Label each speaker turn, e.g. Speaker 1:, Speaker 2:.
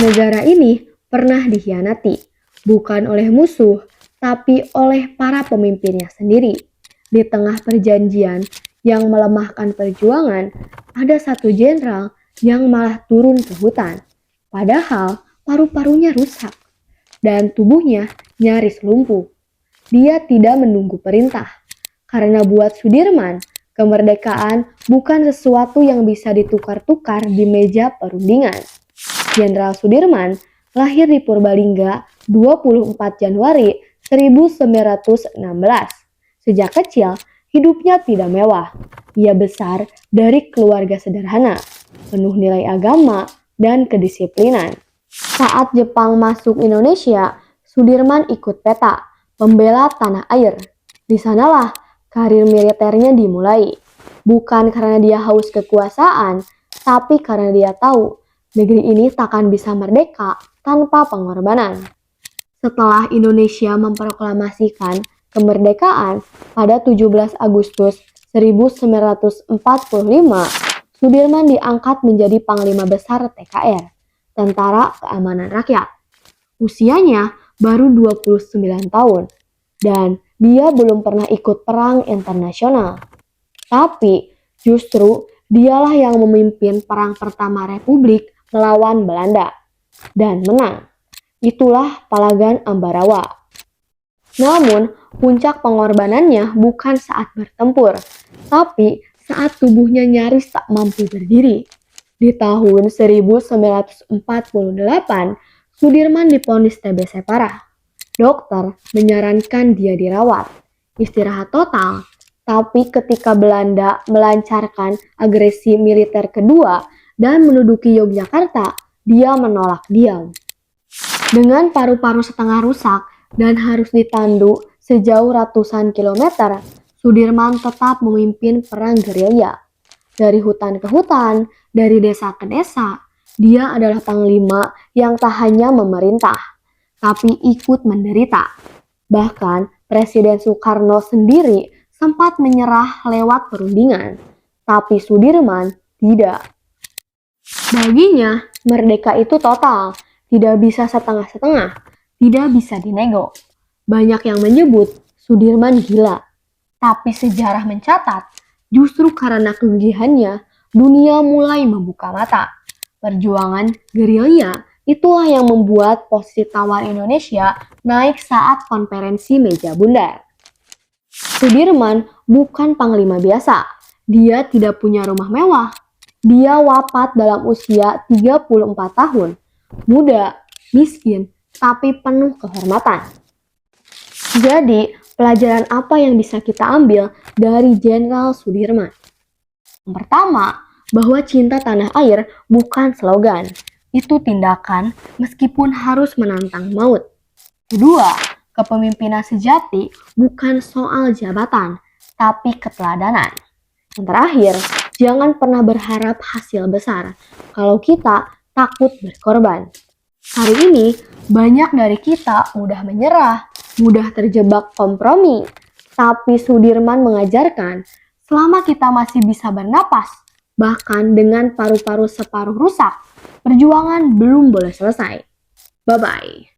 Speaker 1: Negara ini pernah dikhianati, bukan oleh musuh, tapi oleh para pemimpinnya sendiri. Di tengah perjanjian yang melemahkan perjuangan, ada satu jenderal yang malah turun ke hutan. Padahal paru-parunya rusak dan tubuhnya nyaris lumpuh. Dia tidak menunggu perintah, karena buat Sudirman, kemerdekaan bukan sesuatu yang bisa ditukar-tukar di meja perundingan. Jenderal Sudirman lahir di Purbalingga 24 Januari 1916. Sejak kecil, hidupnya tidak mewah. Ia besar dari keluarga sederhana, penuh nilai agama dan kedisiplinan. Saat Jepang masuk Indonesia, Sudirman ikut peta, pembela tanah air. Di sanalah karir militernya dimulai. Bukan karena dia haus kekuasaan, tapi karena dia tahu negeri ini takkan bisa merdeka tanpa pengorbanan. Setelah Indonesia memproklamasikan kemerdekaan pada 17 Agustus 1945, Sudirman diangkat menjadi Panglima Besar TKR, Tentara Keamanan Rakyat. Usianya baru 29 tahun, dan dia belum pernah ikut perang internasional. Tapi justru dialah yang memimpin Perang Pertama Republik melawan Belanda dan menang. Itulah Palagan Ambarawa. Namun, puncak pengorbanannya bukan saat bertempur, tapi saat tubuhnya nyaris tak mampu berdiri. Di tahun 1948, Sudirman divonis TBC parah. Dokter menyarankan dia dirawat, istirahat total. Tapi ketika Belanda melancarkan agresi militer kedua dan menduduki Yogyakarta, dia menolak diam. Dengan paru-paru setengah rusak dan harus ditandu sejauh ratusan kilometer, Sudirman tetap memimpin perang gerilya. Dari hutan ke hutan, dari desa ke desa, dia adalah panglima yang tak hanya memerintah, tapi ikut menderita. Bahkan Presiden Soekarno sendiri sempat menyerah lewat perundingan, tapi Sudirman tidak. Baginya, merdeka itu total, tidak bisa setengah-setengah, tidak bisa dinego. Banyak yang menyebut Sudirman gila, tapi sejarah mencatat justru karena kegigihannya dunia mulai membuka mata. Perjuangan gerilya itulah yang membuat posisi tawar Indonesia naik saat konferensi meja bundar. Sudirman bukan panglima biasa. Dia tidak punya rumah mewah. Dia wafat dalam usia 34 tahun. Muda, miskin, tapi penuh kehormatan. Jadi, pelajaran apa yang bisa kita ambil dari Jenderal Sudirman? Yang pertama, bahwa cinta tanah air bukan slogan. Itu tindakan meskipun harus menantang maut. Kedua, kepemimpinan sejati bukan soal jabatan, tapi keteladanan. Yang terakhir, jangan pernah berharap hasil besar kalau kita takut berkorban. Hari ini, banyak dari kita mudah menyerah, mudah terjebak kompromi. Tapi Sudirman mengajarkan, selama kita masih bisa bernapas, bahkan dengan paru-paru separuh rusak, perjuangan belum boleh selesai. Bye-bye.